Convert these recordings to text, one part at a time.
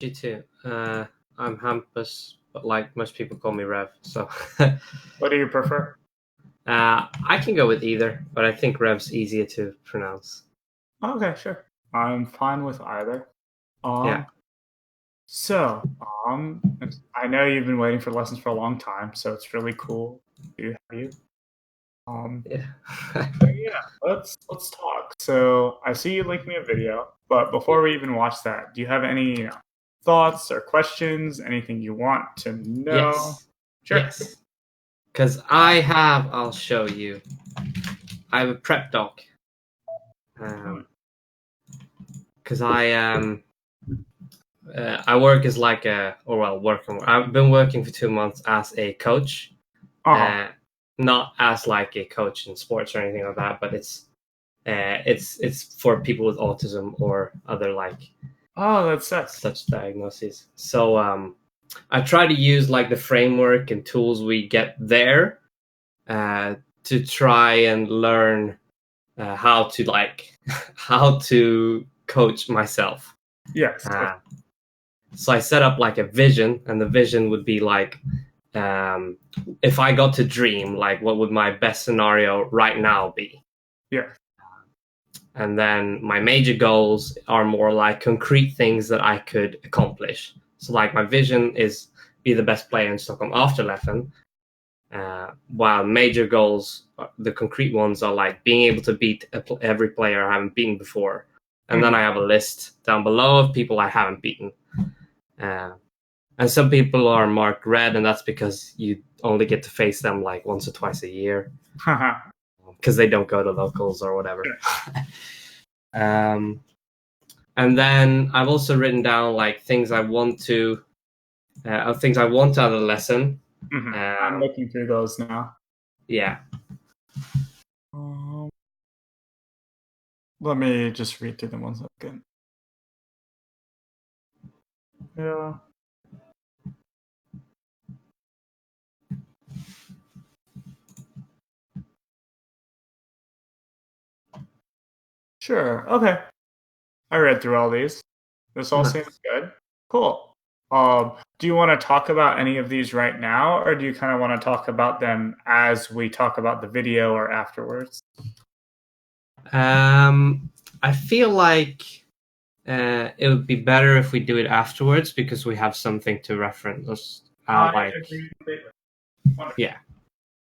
You too. I'm Hampus, but like most people call me Rev. So What do you prefer? I can go with either, but I think Rev's easier to pronounce. Okay, sure. I'm fine with either. Yeah. Um, so, um, I know you've been waiting for lessons for a long time, so it's really cool to have you. Um, Yeah. yeah, let's talk. So, I see you linked me a video, but before we even watch that, do you have any, thoughts or questions? Anything you want to know? Yes. Sure. Yes. Because I'll show you. I have a prep doc. Hmm. Because I work as like I've been working for 2 months as a coach. Uh-huh. Uh, Not as like a coach in sports or anything like that, but it's for people with autism or other like Oh, that's sick. such diagnoses. So I try to use like the framework and tools we get there to try and learn how to like how to coach myself. Yes. Uh, so I set up like a vision, and the vision would be like, if I got to dream, like what would my best scenario right now be? Yeah. And then my major goals are more like concrete things that I could accomplish. So like my vision is be the best player in Stockholm after Leffen, while major goals, the concrete ones, are like being able to beat every player I haven't beaten before. And then Mhm. I have a list down below of people I haven't beaten. Uh, and some people are marked red, and that's because you only get to face them like once or twice a year Haha. because they don't go to locals or whatever. um, and then I've also written down like things I want out of the lesson. I'm Um, looking through those now. yeah, Um, Let me just read through them one second. Yeah. Sure. Okay. I read through all these. This all seems nice. good. Cool. Do you want to talk about any of these right now, or do you kind of want to talk about them as we talk about the video or afterwards? I feel like it would be better if we do it afterwards because we have something to reference. I Like, agree completely. Wonderful. yeah,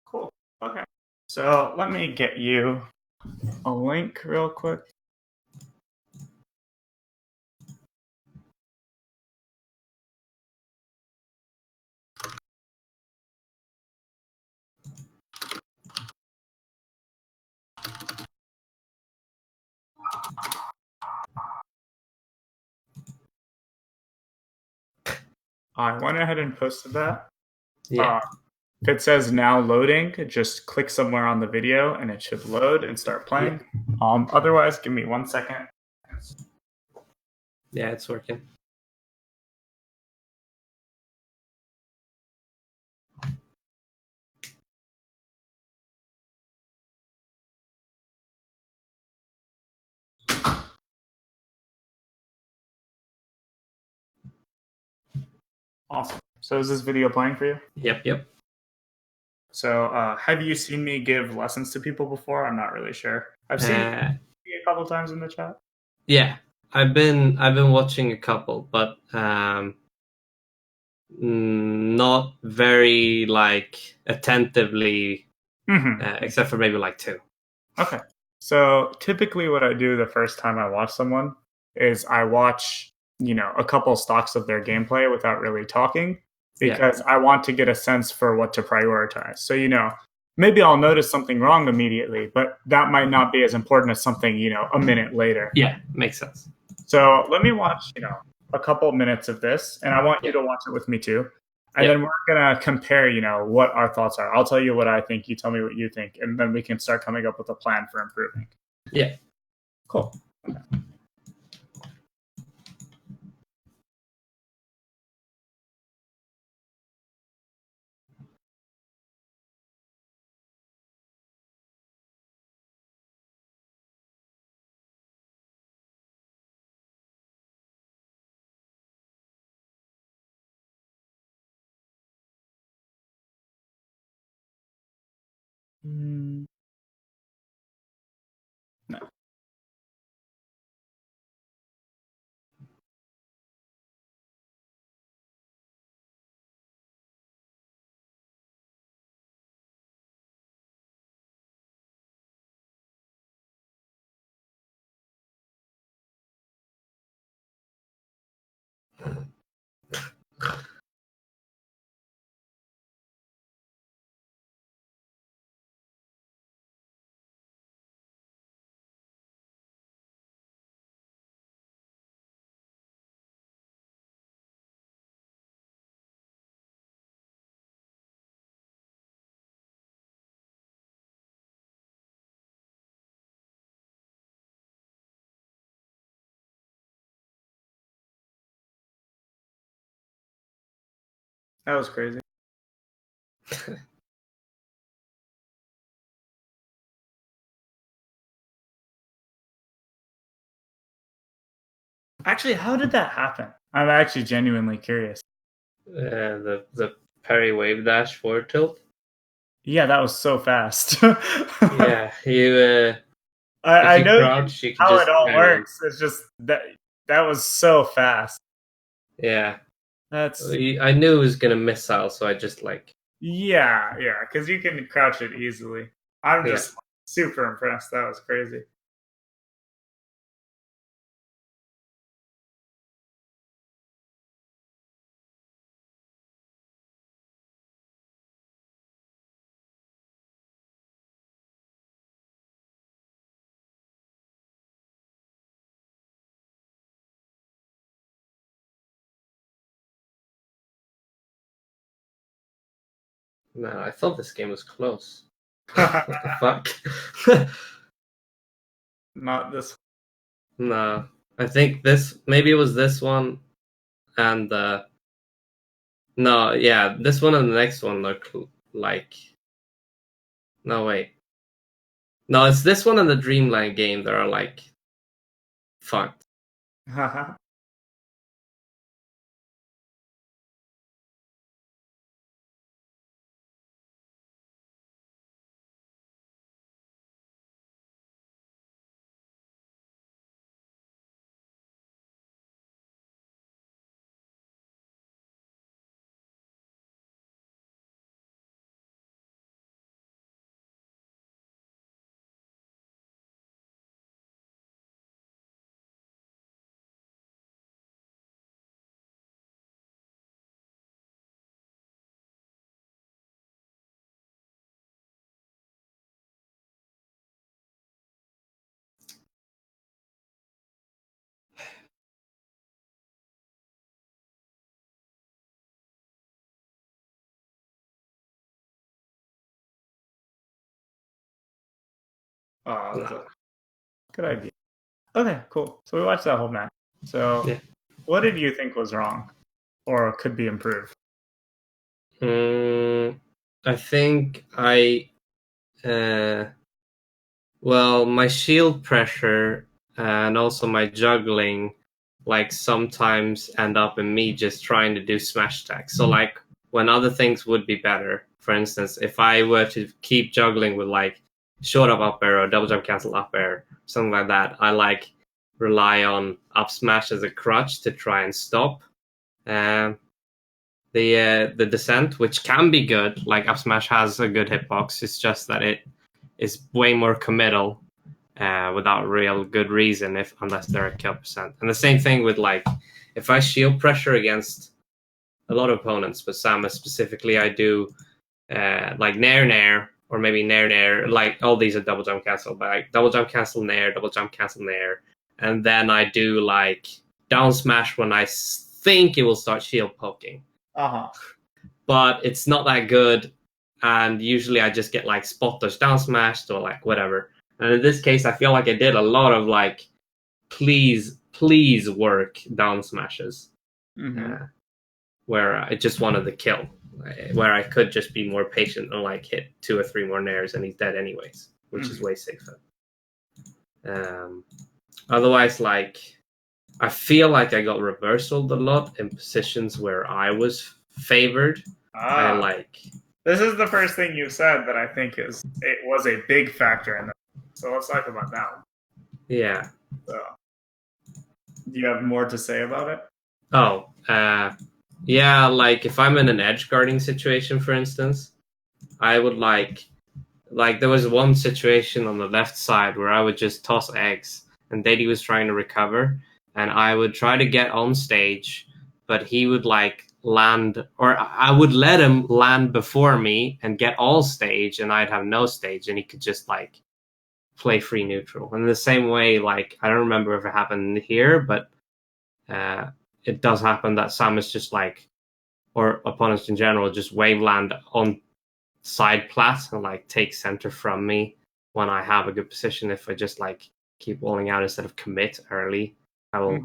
Cool. Okay. So let me get you a link real quick. I went ahead and posted that. yeah, Uh, if it says now loading, just click somewhere on the video and it should load and start yeah, playing. Otherwise, give me 1 second. yeah. It's working. Awesome. So is this video playing for you? Yep, yep. So have you seen me give lessons to people before? I'm not really sure. I've seen Uh, you a couple times in the chat. yeah. I've been watching a couple, but not very like attentively, Hmm. except for maybe like two. Okay. So typically what I do the first time I watch someone is I watch, a couple stocks of their gameplay without really talking Yeah, because I want to get a sense for what to prioritize. So, maybe I'll notice something wrong immediately, but that might not be as important as something, a minute later. yeah, makes sense. So let me watch, a couple minutes of this, and I want you Yeah, to watch it with me too. And yeah, then we're gonna compare, what our thoughts are. I'll tell you what I think, you tell me what you think, and then we can start coming up with a plan for improving. yeah. Cool. No. That was crazy. Actually, how did that happen? I'm actually genuinely curious. The parry wave dash forward tilt. Yeah, that was so fast. Yeah, you if I you know crouch, you can how it just all parry. works. It's just that was so fast. Yeah, That's I knew it was gonna missile, so I just like yeah, because you can crouch it easily. I'm yeah. just super impressed. That was crazy. No, I thought this game was close. What the fuck? Not this. No, I think this maybe it was this one and no, yeah, this one and the next one look like. No, wait. No, it's this one and the Dreamland game that are like fucked. Oh, that's No. a good idea. Okay, cool. So we watched that whole match. So, Yeah. what did you think was wrong, or could be improved? I think uh, well, my shield pressure and also my juggling, like sometimes end up in me just trying to do smash attacks. So like when other things would be better, for instance, if I were to keep juggling with like short up air or double jump cancel up air, something like that, I like rely on up smash as a crutch to try and stop um, the descent, which can be good. Like up smash has a good hitbox. It's just that it is way more committal without real good reason, if unless they're at kill percent. And the same thing with like if I shield pressure against a lot of opponents, but Samus specifically, I do like nair nair or maybe nair nair. Like all these are double jump cancel, but like double jump cancel nair, double jump cancel nair, and then I do like down smash when I think it will start shield poking, Uh-huh. but it's not that good. And usually I just get like spot dodge down smashed or like whatever. And in this case, I feel like I did a lot of like, please work down smashes, Mm-hmm. where I just wanted the kill, where I could just be more patient and like hit 2 or 3 more nairs and he's dead anyways, which is way safer. Otherwise, like I feel like I got reversaled a lot in positions where I was favored. I Ah, like This is the first thing you said that I think it was a big factor in that. So let's talk about that one. Yeah. So, do you have more to say about it? Oh, yeah. Like if I'm in an edge guarding situation, for instance, I would like there was one situation on the left side where I would just toss eggs, and Daddy was trying to recover, and I would try to get on stage, but he would like land, or I would let him land before me and get all stage, and I'd have no stage, and he could just like play free neutral. And in the same way, like I don't remember if it happened here, but uh, it does happen that Samus just like, or opponents in general, just wave land on side plat and like take center from me when I have a good position. If I just like keep walling out instead of commit early, I will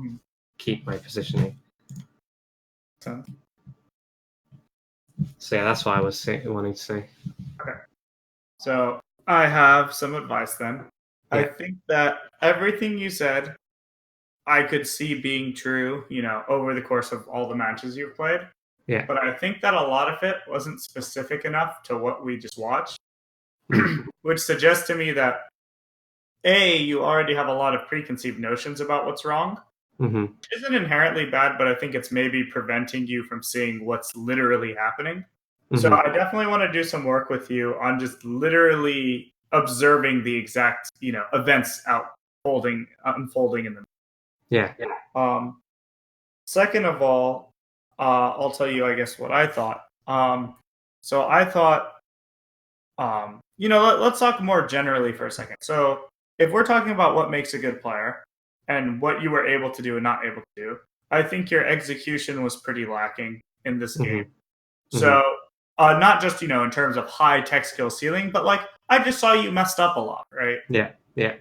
keep my positioning. So yeah, that's what I was wanting to say. Okay. So I have some advice then. Yeah. I think that everything you said, I could see being true, over the course of all the matches you've played. Yeah. But I think that a lot of it wasn't specific enough to what we just watched, which suggests to me that A, you already have a lot of preconceived notions about what's wrong. Mm-hmm. Isn't inherently bad, but I think it's maybe preventing you from seeing what's literally happening. So I definitely want to do some work with you on just literally observing the exact, events unfolding in the. Yeah. Second of all, I'll tell you, I guess, what I thought. So I thought, let's talk more generally for a second. So if we're talking about what makes a good player and what you were able to do and not able to do, I think your execution was pretty lacking in this game. So not just, in terms of high tech skill ceiling, but like I just saw you messed up a lot, right? Yeah. Yeah.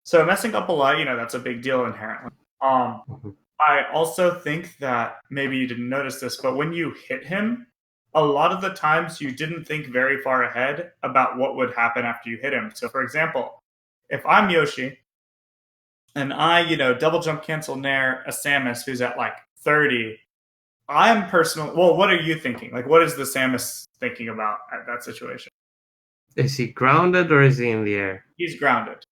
So messing up a lot, that's a big deal inherently. I also think that maybe you didn't notice this, but when you hit him, a lot of the times you didn't think very far ahead about what would happen after you hit him. So for example, if I'm Yoshi and I, double jump cancel nair a Samus who's at like 30, what are you thinking? Like, what is the Samus thinking about at that situation? Is he grounded or is he in the air? He's grounded.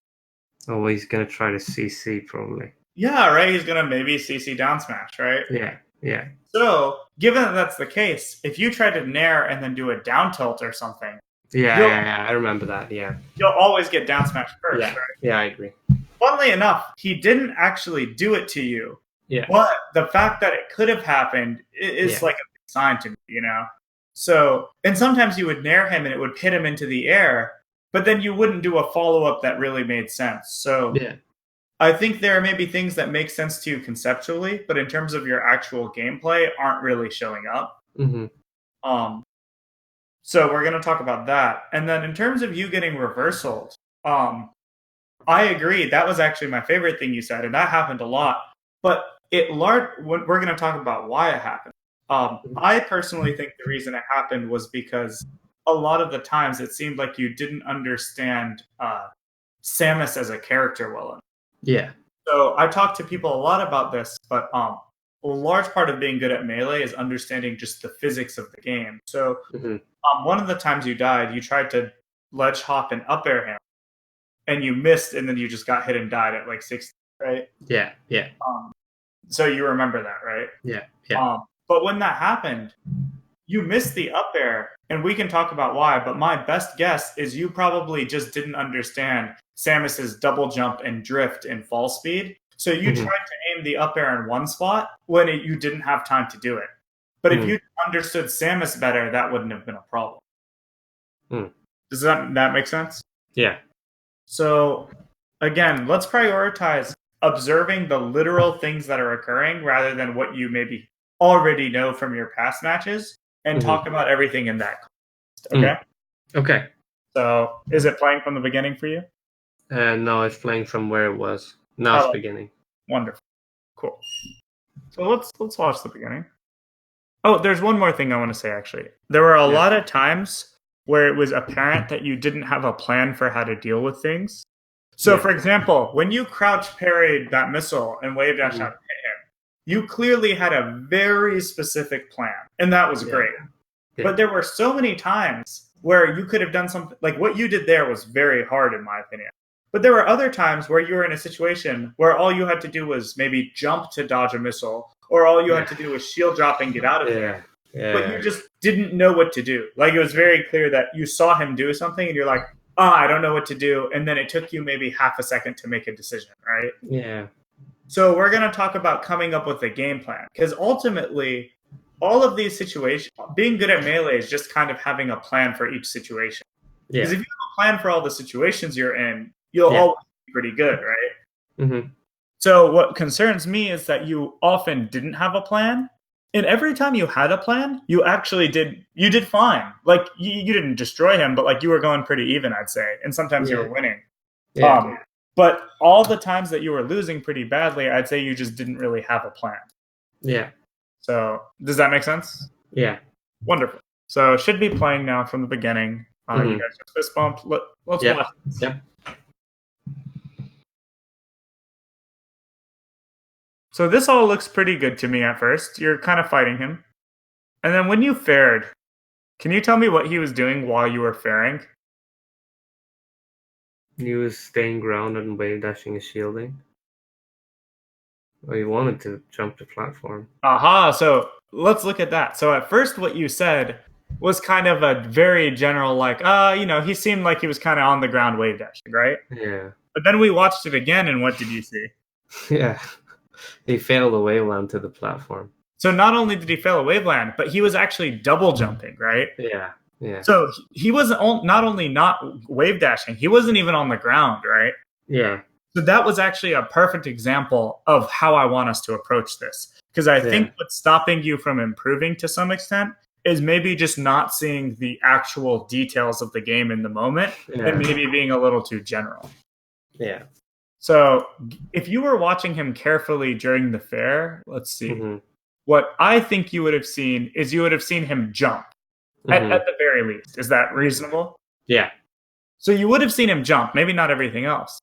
Oh, he's gonna try to CC probably. Yeah, right. He's gonna maybe CC down smash, right? Yeah. Yeah. So, given that that's the case, if you try to nair and then do a down tilt or something, Yeah. I remember that. Yeah. you'll always get down smash first, Yeah. right? Yeah, I agree. Funnily enough, he didn't actually do it to you. Yeah. But the fact that it could have happened is like a big sign to me, So, and sometimes you would nair him and it would hit him into the air, but then you wouldn't do a follow up that really made sense. So, I think there are maybe things that make sense to you conceptually, but in terms of your actual gameplay, aren't really showing up. So we're going to talk about that, and then in terms of you getting reversaled, I agree. That was actually my favorite thing you said, and that happened a lot. But we're going to talk about why it happened. I personally think the reason it happened was because a lot of the times it seemed like you didn't understand Samus as a character well enough. Yeah. So I talked to people a lot about this, but a large part of being good at Melee is understanding just the physics of the game. So one of the times you died, you tried to ledge hop and up air him, and you missed, and then you just got hit and died at like 60, right? Yeah. So you remember that, right? Yeah. But when that happened, you missed the up air, and we can talk about why, but my best guess is you probably just didn't understand Samus's double jump and drift and fall speed. So you tried to aim the up air in one spot when you didn't have time to do it. But if you understood Samus better, that wouldn't have been a problem. Does that make sense? Yeah. So again, let's prioritize observing the literal things that are occurring rather than what you maybe already know from your past matches, and talk about everything in that context. Okay? Okay. So is it playing from the beginning for you? No, it's playing from where it was. Now it's beginning. Wonderful. Cool. So let's watch the beginning. Oh, there's one more thing I want to say, actually. There were a lot of times where it was apparent that you didn't have a plan for how to deal with things. So, for example, when you crouch parried that missile and wave dash out to hit him, you clearly had a very specific plan, and that was great. But there were so many times where you could have done something like what you did there was very hard, in my opinion. But there were other times where you were in a situation where all you had to do was maybe jump to dodge a missile, or all you had to do was shield drop and get out of there. But you just didn't know what to do. Like, it was very clear that you saw him do something and you're like, I don't know what to do. And then it took you maybe half a second to make a decision, right? Yeah. So we're going to talk about coming up with a game plan, because ultimately, all of these situations, being good at melee is just kind of having a plan for each situation. Because if you have a plan for all the situations you're in, you'll always be pretty good, right? Mm-hmm. So what concerns me is that you often didn't have a plan. And every time you had a plan, you did fine. Like, you didn't destroy him, but like you were going pretty even, I'd say. And sometimes you were winning. Yeah. But all the times that you were losing pretty badly, I'd say you just didn't really have a plan. Yeah. So does that make sense? Yeah. Wonderful. So should be playing now from the beginning. You guys just fist bumped. Let's watch this. Yeah. So this all looks pretty good to me at first. You're kind of fighting him. And then when you fared, can you tell me what he was doing while you were faring? He was staying grounded and wave dashing and shielding. Well, he wanted to jump the platform. Aha, so let's look at that. So at first what you said was kind of a very general, like, he seemed like he was kind of on the ground wave dashing, right? Yeah. But then we watched it again, and what did you see? Yeah. He failed the waveland to the platform. So not only did he fail a waveland, but he was actually double jumping, right? Yeah. Yeah. So he wasn't not only not wave dashing, he wasn't even on the ground, right? Yeah. So that was actually a perfect example of how I want us to approach this. Because I think what's stopping you from improving to some extent is maybe just not seeing the actual details of the game in the moment and maybe being a little too general. Yeah. So if you were watching him carefully during the fair, let's see. Mm-hmm. What I think you would have seen is you would have seen him jump at the very least. Is that reasonable? Yeah. So you would have seen him jump, maybe not everything else.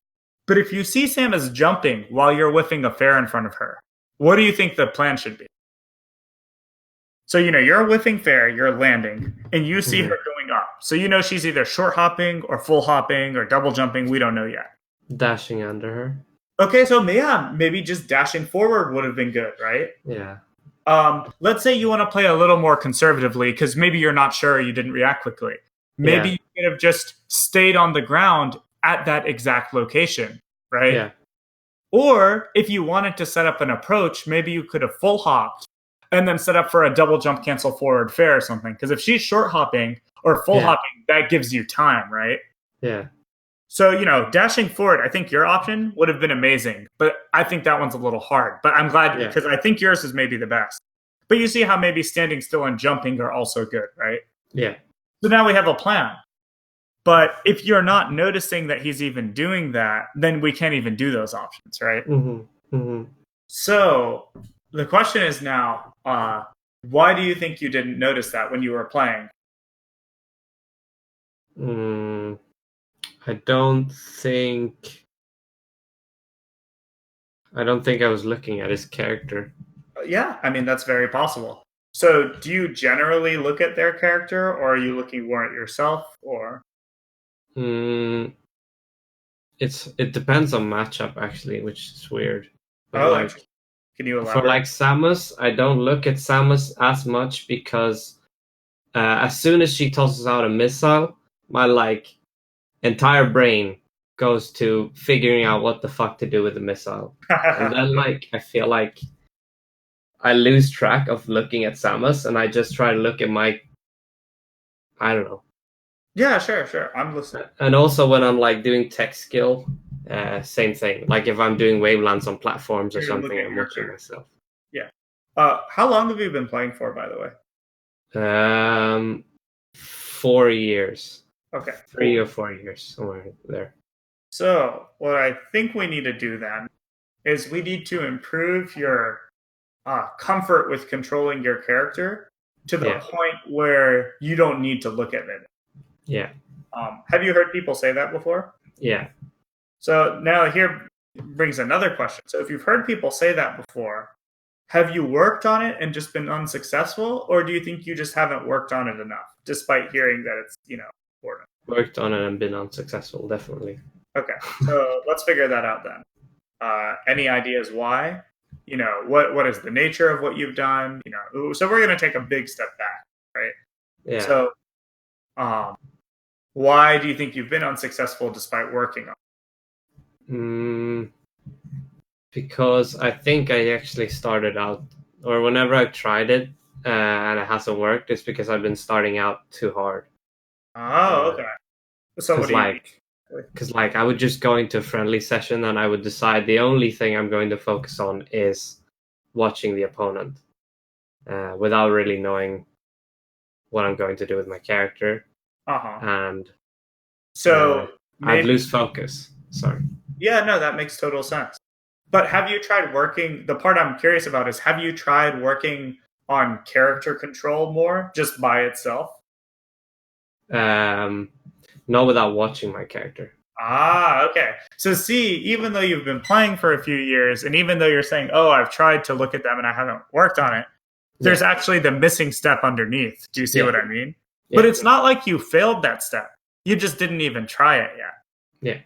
But if you see Samus jumping while you're whiffing a fair in front of her, what do you think the plan should be? So, you're whiffing fair, you're landing, and you see her going up. So she's either short hopping or full hopping or double jumping. We don't know yet. Dashing under her. Okay, so maybe just dashing forward would have been good, right? Yeah. Let's say you want to play a little more conservatively because maybe you're not sure, you didn't react quickly. Maybe you could have just stayed on the ground at that exact location, right? Yeah. Or if you wanted to set up an approach, maybe you could have full hopped and then set up for a double jump cancel forward fair or something. Because if she's short hopping or full hopping, that gives you time, right? Yeah. So, dashing forward, I think your option would have been amazing, but I think that one's a little hard. But I'm glad because I think yours is maybe the best. But you see how maybe standing still and jumping are also good, right? Yeah. So now we have a plan. But if you're not noticing that he's even doing that, then we can't even do those options, right? Mm-hmm. Mm-hmm. So the question is now, why do you think you didn't notice that when you were playing? I don't think I was looking at his character. Yeah, I mean, that's very possible. So do you generally look at their character, or are you looking more at yourself, or? It depends on matchup, actually, which is weird. But can you elaborate? For Samus, I don't look at Samus as much because as soon as she tosses out a missile, my entire brain goes to figuring out what the fuck to do with the missile. And then I feel like I lose track of looking at Samus and I just try to look at I don't know. Yeah, sure. I'm listening. And also when I'm doing tech skill, same thing. Like if I'm doing wavelands on platforms or something, I'm watching myself. Yeah. How long have you been playing for, by the way? 4 years. Okay. 3 or 4 years, somewhere there. So what I think we need to do then is we need to improve your comfort with controlling your character to the point where you don't need to look at it. Yeah. Have you heard people say that before? Yeah. So now here brings another question. So if you've heard people say that before, have you worked on it and just been unsuccessful, or do you think you just haven't worked on it enough, despite hearing that it's important? Worked on it and been unsuccessful, definitely. Okay, so let's figure that out then. Any ideas why? What is the nature of what you've done? So we're going to take a big step back, right? Yeah. So, why do you think you've been unsuccessful despite working on it? Because I think I actually started out, or whenever I've tried it and it hasn't worked, it's because I've been starting out too hard. Oh, okay. So what do you mean? Because I would just go into a friendly session and I would decide the only thing I'm going to focus on is watching the opponent without really knowing what I'm going to do with my character. And so I'd lose focus. Sorry. Yeah, no, that makes total sense. But have you tried working? The part I'm curious about is, have you tried working on character control more just by itself? Not without watching my character. Ah, okay. So see, even though you've been playing for a few years, and even though you're saying, oh, I've tried to look at them and I haven't worked on it, there's actually the missing step underneath. Do you see what I mean? Yeah. But it's not like you failed that step. You just didn't even try it yet. Yeah.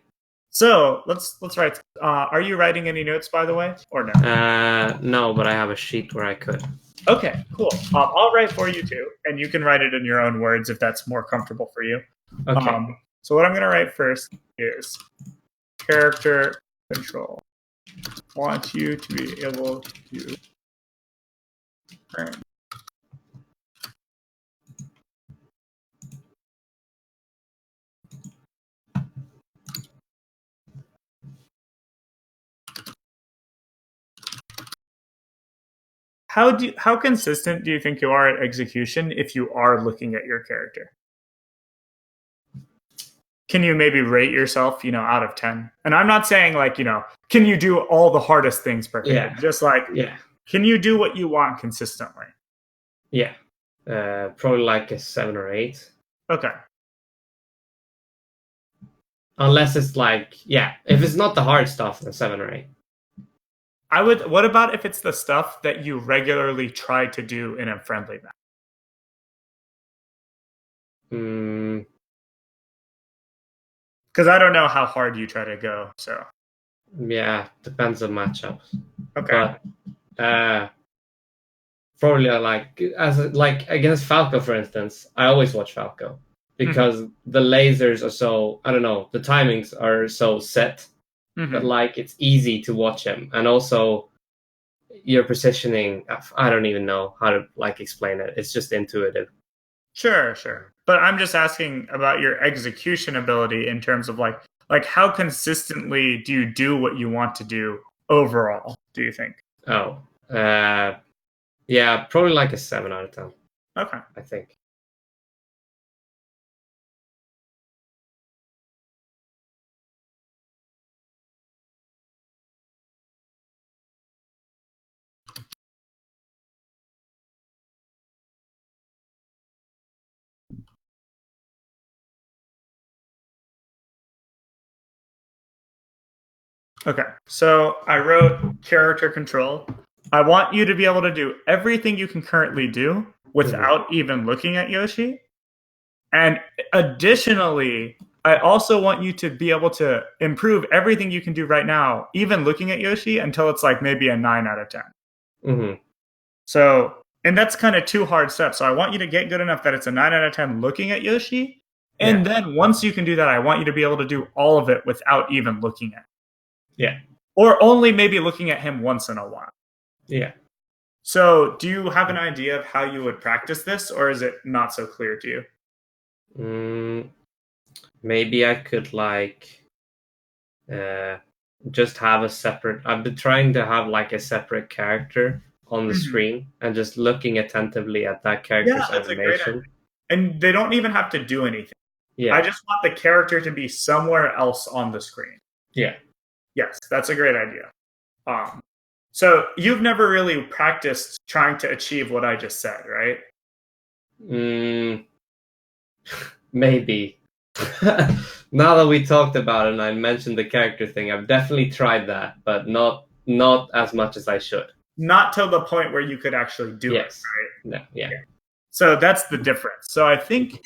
So let's write. Are you writing any notes, by the way, or no? No, but I have a sheet where I could. Okay, cool. I'll write for you too, and you can write it in your own words if that's more comfortable for you. Okay. So what I'm going to write first is character control. Want you to be able to earn. How consistent do you think you are at execution if you are looking at your character? Can you maybe rate yourself, out of 10? And I'm not saying can you do all the hardest things perfectly? Yeah. Just can you do what you want consistently? Yeah. Probably like a 7 or 8. Okay. Unless it's if it's not the hard stuff, then 7 or 8. What about if it's the stuff that you regularly try to do in a friendly match? Because I don't know how hard you try to go, so. Yeah, depends on matchups. Okay. But probably against Falco, for instance, I always watch Falco because the lasers are so, I don't know, the timings are so set that it's easy to watch him, and also your positioning, I don't even know how to explain it. It's just intuitive. Sure. But I'm just asking about your execution ability in terms of how consistently do you do what you want to do overall, do you think? Oh, yeah, probably like a 7 out of 10. Okay. I think. Okay, so I wrote character control. I want you to be able to do everything you can currently do without even looking at Yoshi. And additionally, I also want you to be able to improve everything you can do right now, even looking at Yoshi, until it's maybe a 9 out of 10. So, and that's kind of 2 hard steps. So I want you to get good enough that it's a 9 out of 10 looking at Yoshi. And then once you can do that, I want you to be able to do all of it without even looking at it. Yeah. Or only maybe looking at him once in a while. Yeah. So do you have an idea of how you would practice this, or is it not so clear to you? Maybe I could just have a separate, I've been trying to have a separate character on the screen and just looking attentively at that character's animation. And they don't even have to do anything. Yeah. I just want the character to be somewhere else on the screen. Yeah. Yes, that's a great idea. So you've never really practiced trying to achieve what I just said, right? Maybe. Now that we talked about it and I mentioned the character thing, I've definitely tried that, but not as much as I should. not till the point where you could actually do it, right? No, yeah. So that's the difference. So I think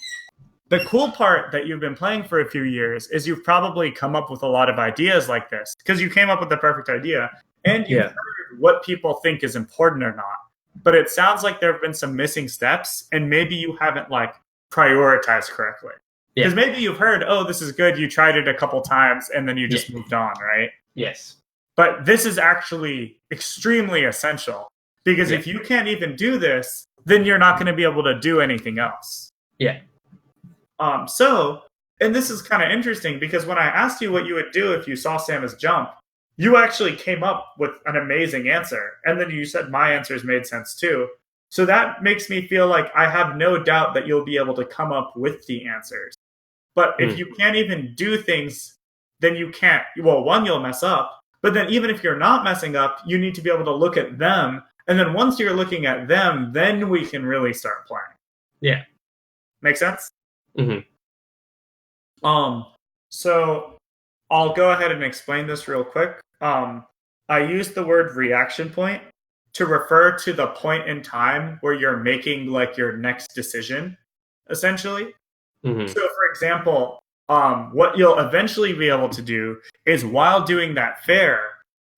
the cool part that you've been playing for a few years is you've probably come up with a lot of ideas like this because you came up with the perfect idea and you've heard what people think is important or not. But it sounds like there have been some missing steps and maybe you haven't like prioritized correctly. Because maybe you've heard, oh, this is good. You tried it a couple times and then you just moved on, right? Yes. But this is actually extremely essential because if you can't even do this, then you're not going to be able to do anything else. Yeah. And this is kind of interesting because when I asked you what you would do if you saw Samus jump, you actually came up with an amazing answer. And then you said my answers made sense too. So that makes me feel like I have no doubt that you'll be able to come up with the answers. But if you can't even do things, then you can't. Well, one, you'll mess up. But then even if you're not messing up, you need to be able to look at them. And then once you're looking at them, then we can really start playing. Yeah. Make sense? Mm-hmm. So I'll go ahead and explain this real quick. I use the word reaction point to refer to the point in time where you're making like your next decision, essentially. Mm-hmm. So for example, what you'll eventually be able to do is while doing that fair,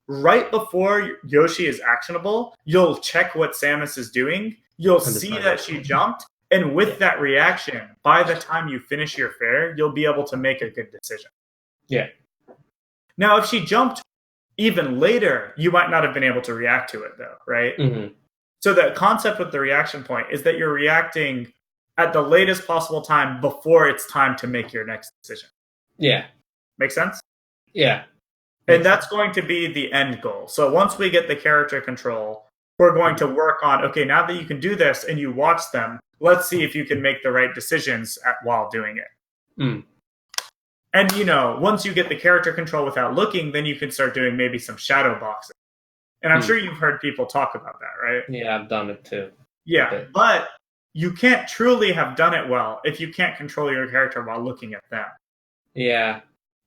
right before Yoshi is actionable, you'll check what Samus is doing. You'll see that she jumped. And with that reaction, by the time you finish your fair, you'll be able to make a good decision. Yeah. Now, if she jumped even later, you might not have been able to react to it, though, right? Mm-hmm. So the concept with the reaction point is that you're reacting at the latest possible time before it's time to make your next decision. Yeah. Make sense? Yeah. And that's going to be the end goal. So once we get the character control, we're going to work on, okay, now that you can do this and you watch them, let's see if you can make the right decisions while doing it. Mm. And, once you get the character control without looking, then you can start doing maybe some shadow boxing. And I'm sure you've heard people talk about that, right? Yeah, I've done it too. Yeah, but you can't truly have done it well if you can't control your character while looking at them. Yeah.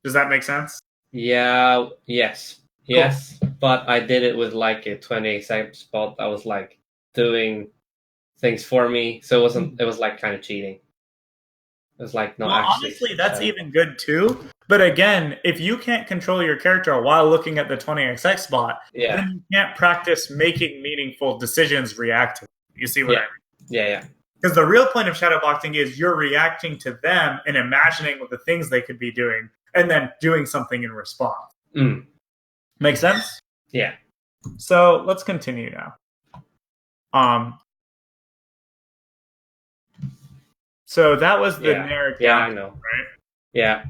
Does that make sense? Yeah, yes. Cool. Yes, but I did it with like a 20 spot. I was like doing things for me, so it was like kind of cheating. It was like not actually. Honestly, that's even good too. But again, if you can't control your character while looking at the 20XX spot, then you can't practice making meaningful decisions reactively. You see what I mean? Yeah. Because the real point of shadowboxing is you're reacting to them and imagining what the things they could be doing, and then doing something in response. Mm. Make sense? Yeah. So let's continue now. So that was the Nair. Yeah, I know. Right? Yeah.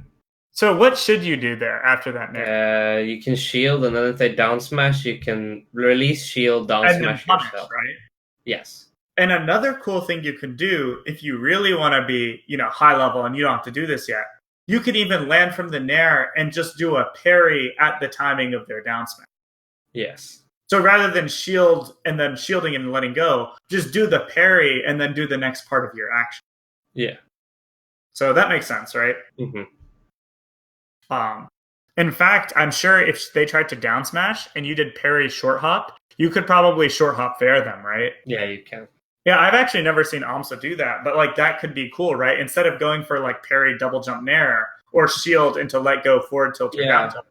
So what should you do there after that Nair? You can shield, and then if they down smash, you can release shield, down smash yourself. Right? Yes. And another cool thing you can do if you really want to be, high level and you don't have to do this yet, you could even land from the Nair and just do a parry at the timing of their down smash. Yes. So rather than shield and then shielding and letting go, just do the parry and then do the next part of your action. Yeah. So that makes sense, right? Mm-hmm. In fact, I'm sure if they tried to down smash and you did parry short hop, you could probably short hop fair them, right? Yeah, you can. Yeah, I've actually never seen Amsa do that, but like that could be cool, right? Instead of going for like parry double jump nair or shield into let go forward tilt or down tilt,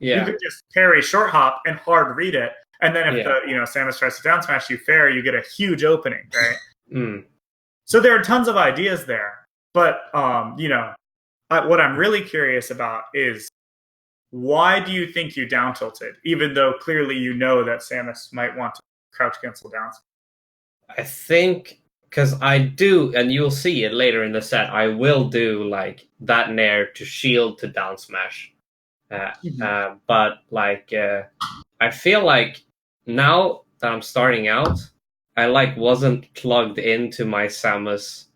you could just parry short hop and hard read it, and then if Samus tries to down smash you fair, you get a huge opening, right? Mm. So there are tons of ideas there, but what I'm really curious about is why do you think you down tilted, even though clearly you know that Samus might want to crouch cancel down? I think because I do, and you'll see it later in the set, I will do like that nair to shield to down smash. But like, I feel like now that I'm starting out, I like wasn't plugged into my Samus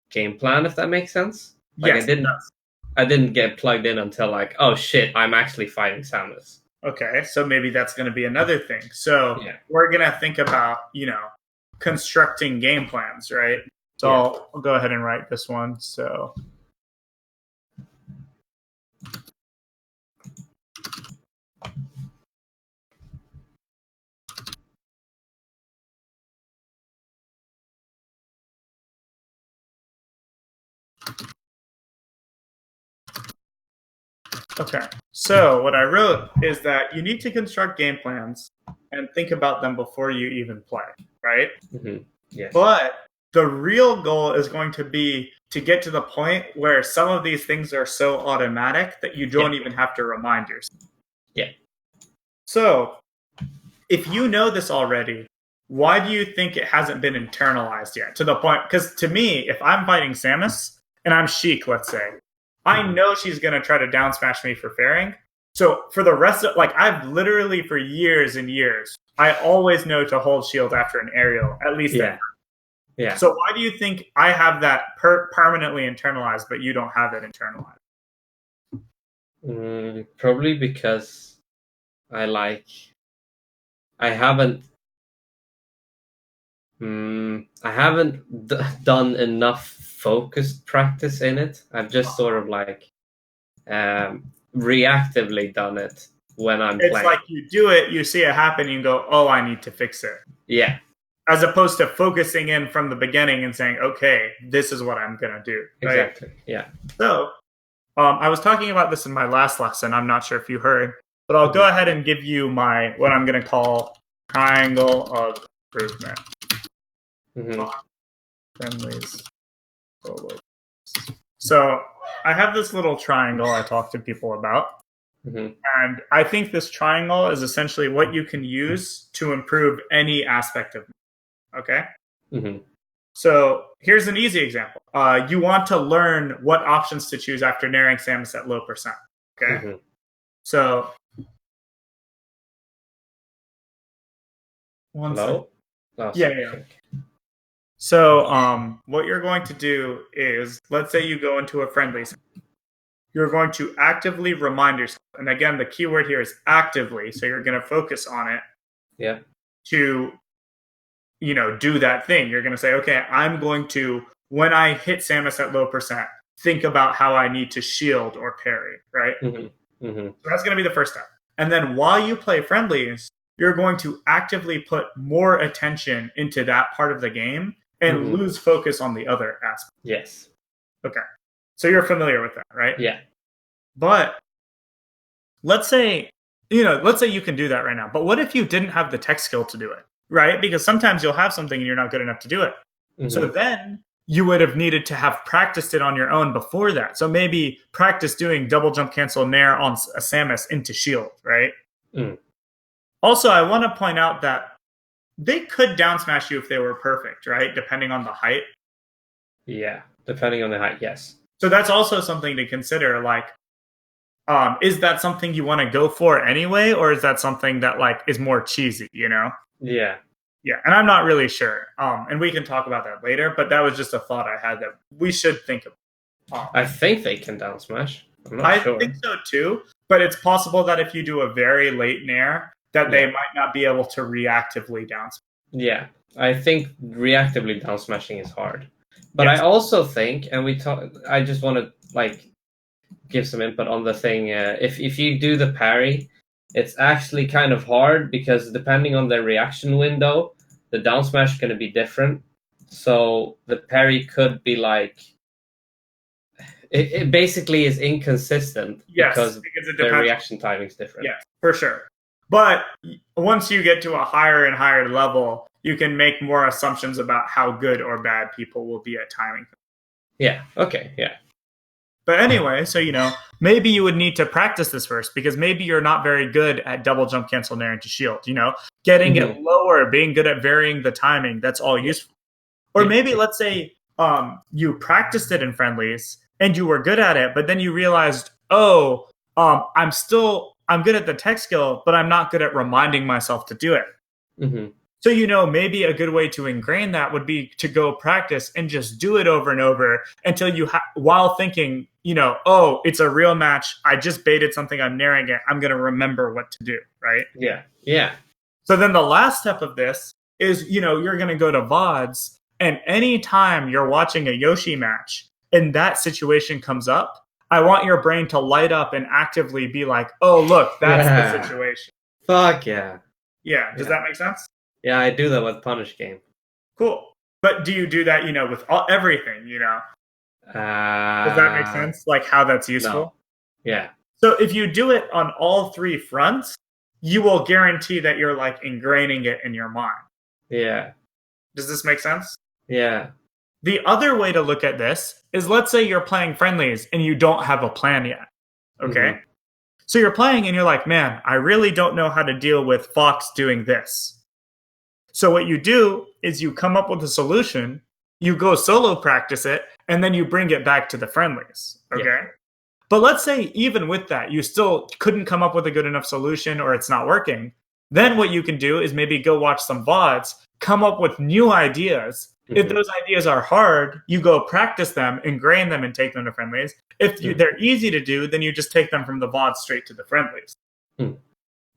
game plan, if that makes sense. Like yes, I didn't get plugged in until like, oh shit, I'm actually fighting Samus. Okay, so maybe that's going to be another thing. So we're going to think about, constructing game plans, right? So I'll go ahead and write this one. So Okay. So what I wrote is that you need to construct game plans and think about them before you even play, right? Mm-hmm. Yes. But the real goal is going to be to get to the point where some of these things are so automatic that you don't even have to remind yourself. Yeah. So if you know this already, why do you think it hasn't been internalized yet? To the point, because to me, if I'm fighting Samus and I'm Sheik, let's say, I know she's going to try to down smash me for fairing. So for the rest of, like, I've literally for years and years, I always know to hold shield after an aerial, at least Yeah. Yeah. So why do you think I have that permanently internalized, but you don't have it internalized? Probably because I haven't done enough focused practice in it. I've just sort of like reactively done it when I'm It's playing. like you do it, you see it happen, you go, oh, I need to fix it. Yeah. As opposed to focusing in from the beginning and saying, okay, this is what I'm going to do. Right? Exactly. Yeah. So I was talking about this in my last lesson. I'm not sure if you heard, but I'll go ahead and give you my, what I'm going to call triangle of improvement. Friendlies. So I have this little triangle I talk to people about. And I think this triangle is essentially what you can use to improve any aspect of it. Okay? So here's an easy example. You want to learn what options to choose after narrowing Samus at low percent. Okay? So Hello? Oh, yeah. So what you're going to do is, let's say you go into a friendly, you're going to actively remind yourself, and again, the key word here is actively, so you're going to focus on it. Yeah. To, do that thing. You're going to say, okay, I'm going to, when I hit Samus at low percent, think about how I need to shield or parry, right? So that's going to be the first step. And then while you play friendlies, you're going to actively put more attention into that part of the game and lose focus on the other aspect. Yes. Okay. So you're familiar with that, right? Yeah. But let's say you can do that right now. But what if you didn't have the tech skill to do it, right? Because sometimes you'll have something and you're not good enough to do it. So then you would have needed to have practiced it on your own before that. So maybe practice doing double jump cancel nair on a Samus into shield, right? Also, I want to point out that they could down smash you if they were perfect, right? Depending on the height. Yeah, depending on the height, yes. So that's also something to consider. Like, is that something you want to go for anyway, or is that something that like is more cheesy? Yeah. Yeah, and I'm not really sure. And we can talk about that later. But that was just a thought I had that we should think of. I think they can down smash. I'm not sure. I think so too. But it's possible that if you do a very late nair, that they might not be able to reactively down smash. Yeah, I think reactively down smashing is hard. But I also think, and I just want to like give some input on the thing. If you do the parry, it's actually kind of hard because depending on the reaction window, the down smash is going to be different. So the parry could be like it basically is inconsistent because the reaction timing is different. Yeah, for sure. But once you get to a higher and higher level, you can make more assumptions about how good or bad people will be at timing. Yeah. Okay. Yeah. But anyway, so maybe you would need to practice this first because maybe you're not very good at double jump cancel nair into shield. Getting it lower, being good at varying the timing, that's all useful. Or maybe let's say you practiced it in friendlies and you were good at it, but then you realized, I'm good at the tech skill, but I'm not good at reminding myself to do it. So, maybe a good way to ingrain that would be to go practice and just do it over and over until while thinking, it's a real match. I just baited something. I'm narrowing it. I'm going to remember what to do. Right. Yeah. Yeah. So then the last step of this is, you're going to go to VODs, and anytime you're watching a Yoshi match and that situation comes up, I want your brain to light up and actively be like, oh, look, that's the situation. Fuck yeah. Yeah. Does that make sense? Yeah, I do that with Punish Game. Cool. But do you do that, with everything, Does that make sense? Like how that's useful? No. Yeah. So if you do it on all three fronts, you will guarantee that you're like ingraining it in your mind. Yeah. Does this make sense? Yeah. The other way to look at this is, let's say you're playing friendlies and you don't have a plan yet. Okay. So you're playing and you're like, man, I really don't know how to deal with Fox doing this. So what you do is you come up with a solution, you go solo practice it, and then you bring it back to the friendlies. Okay. Yeah. But let's say even with that, you still couldn't come up with a good enough solution or it's not working. Then what you can do is maybe go watch some VODs, come up with new ideas. If those ideas are hard, you go practice them, ingrain them, and take them to friendlies. If they're easy to do, then you just take them from the VODs straight to the friendlies.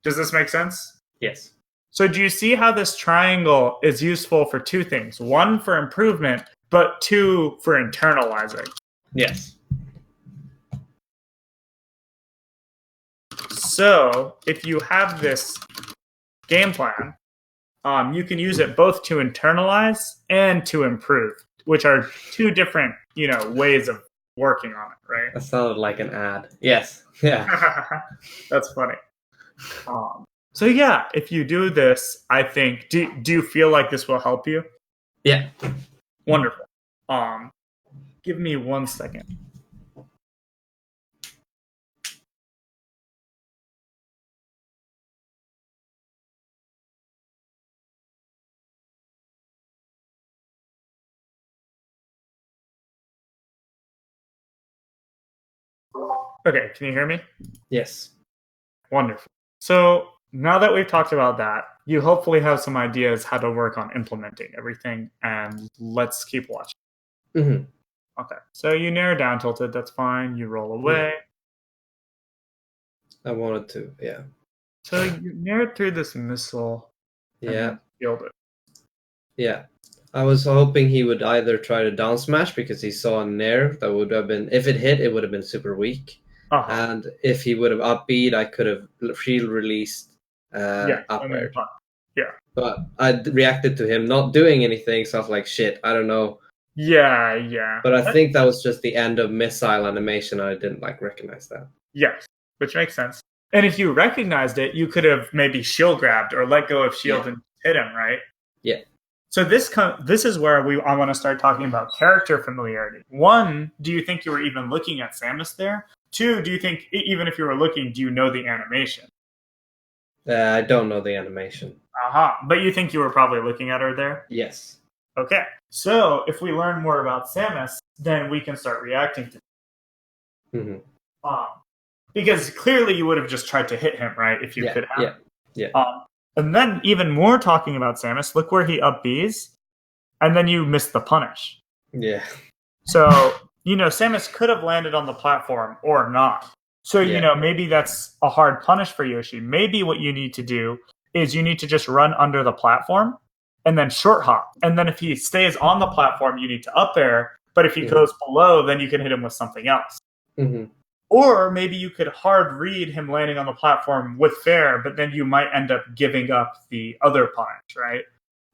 Does this make sense? Yes. So do you see how this triangle is useful for two things? One, for improvement, but two, for internalizing. Yes. So if you have this game plan, you can use it both to internalize and to improve, which are two different, ways of working on it, right? That sounded like an ad. Yes. Yeah. That's funny. So yeah, if you do this, I think, do you feel like this will help you? Yeah. Wonderful. Give me 1 second. Okay, can you hear me? Yes. Wonderful. So now that we've talked about that, you hopefully have some ideas how to work on implementing everything, and let's keep watching. Okay, so you narrow down tilted, that's fine. You roll away. I wanted to, yeah. So you narrowed through this missile. Yeah. Killed it. Yeah. I was hoping he would either try to down smash because he saw a nair that would have been, if it hit, it would have been super weak. And if he would have upbeat, I could have shield released up air. Yeah. But I reacted to him not doing anything, so I was like, shit, I don't know. Yeah. But I think that was just the end of missile animation. I didn't recognize that. Yes, which makes sense. And if you recognized it, you could have maybe shield grabbed or let go of shield and hit him, right? Yeah. So this is where I want to start talking about character familiarity. One, do you think you were even looking at Samus there? Two, do you think even if you were looking, do you know the animation? I don't know the animation. But you think you were probably looking at her there? Yes. Okay. So if we learn more about Samus, then we can start reacting to it. Because clearly you would have just tried to hit him, right? If you could have. Yeah. And then even more talking about Samus, look where he up Bs, and then you miss the punish. Yeah. So, Samus could have landed on the platform or not. So, maybe that's a hard punish for Yoshi. Maybe what you need to do is you need to just run under the platform and then short hop. And then if he stays on the platform, you need to up air. But if he goes below, then you can hit him with something else. Or maybe you could hard read him landing on the platform with fair, but then you might end up giving up the other punch, right?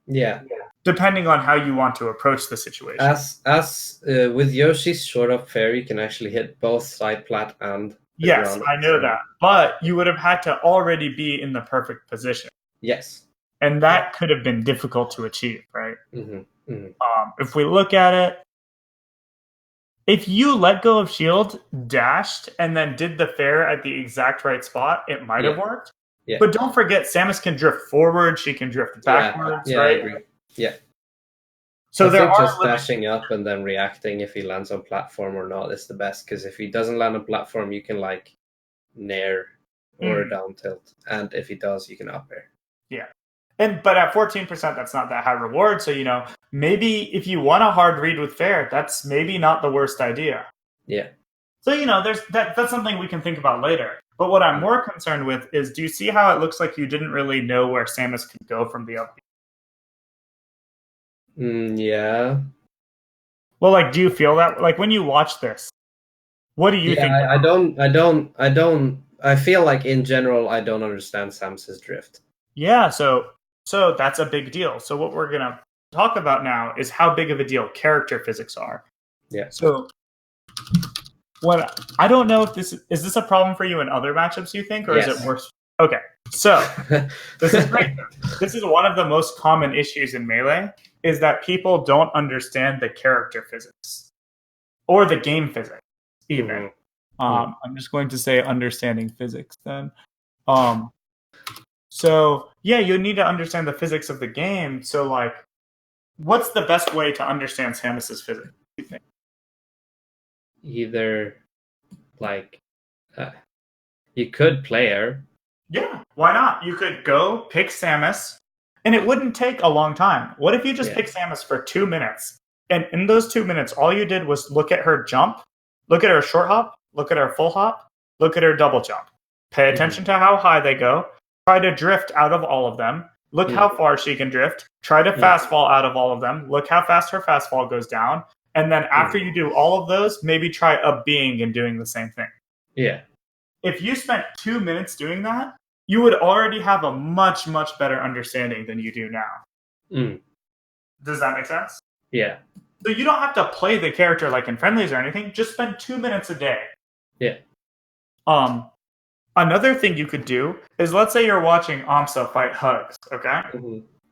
Yeah. Depending on how you want to approach the situation. As with Yoshi's short up fair, you can actually hit both side plat and the ground. I know that. But you would have had to already be in the perfect position. Yes. And that could have been difficult to achieve, right? If we look at it, if you let go of shield, dashed, and then did the fair at the exact right spot, it might have worked. Yeah. But don't forget, Samus can drift forward, she can drift backwards, right? I agree. Yeah. So I think just dashing up and then reacting if he lands on platform or not is the best, because if he doesn't land on platform, you can nair or down tilt, and if he does, you can up air. Yeah. But at 14%, that's not that high reward. So, maybe if you want a hard read with fair, that's maybe not the worst idea. Yeah. So, that's something we can think about later. But what I'm more concerned with is, do you see how it looks like you didn't really know where Samus could go from the up? Yeah. Well, do you feel that? When you watch this, what do you think? I feel like in general, I don't understand Samus's drift. Yeah, so that's a big deal. So what we're going to talk about now is how big of a deal character physics are. Yeah. So I don't know if this is a problem for you in other matchups, you think, or is Yes. it worse? Okay, so this is great. This is one of the most common issues in Melee, is that people don't understand the character physics or the game physics, even. I'm just going to say understanding physics then. So yeah, you need to understand the physics of the game. So like, what's the best way to understand Samus's physics, you think? Either like you could play her. Yeah, why not? You could go pick Samus, and it wouldn't take a long time. What if you just pick Samus for 2 minutes? And in those 2 minutes, all you did was look at her jump, look at her short hop, look at her full hop, look at her double jump. Pay attention to how high they go. Try to drift out of all of them. Look how far she can drift. Try to fast fall out of all of them. Look how fast her fast fall goes down. And then after you do all of those, maybe try up-being and doing the same thing. Yeah. If you spent 2 minutes doing that, you would already have a much, much better understanding than you do now. Does that make sense? Yeah. So you don't have to play the character like in friendlies or anything. Just spend 2 minutes a day. Yeah. Another thing you could do is, let's say you're watching Amsa fight Hugs, okay?